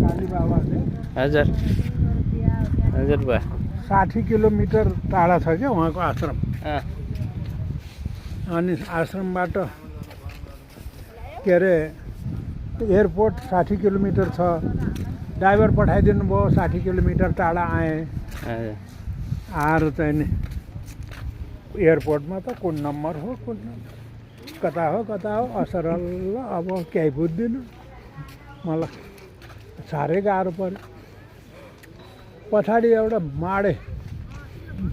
काली बाबाले हजुर हजुर बा 60 किलोमिटर टाढा छ क्या उहाँको आश्रम। अनि आश्रमबाट के अरे एयरपोर्ट 60 किलोमिटर छ। ड्राइभर पठाइदिनु भयो, 60 किलोमिटर टाढा आएँ। आएर चाहिँ नि एयरपोर्टमा त कुन नम्बर हो कुन कता हो असरल। अब केही बुझ्दिनँ, मलाई साह्रै गाह्रो पर्यो। पछाडि एउटा माडे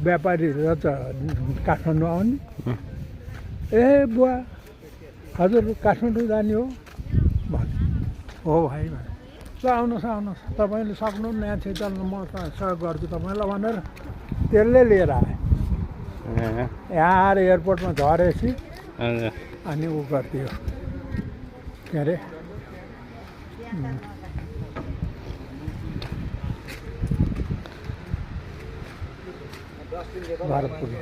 व्यापारी रहेछ काठमाडौँ आउने। ए बुवा हजुर काठमाडौँ जाने हो भने, हो भाइ भने ल आउनुहोस् तपाईँले सक्नुहुन्न यहाँ चाहिँ चल्नु, म सहयोग गर्छु तपाईँलाई भनेर त्यसले लिएर आएँ। यहाँ आएर एयरपोर्टमा झरेपछि अनि ऊ गरिदियो के अरे घर पुग्यो।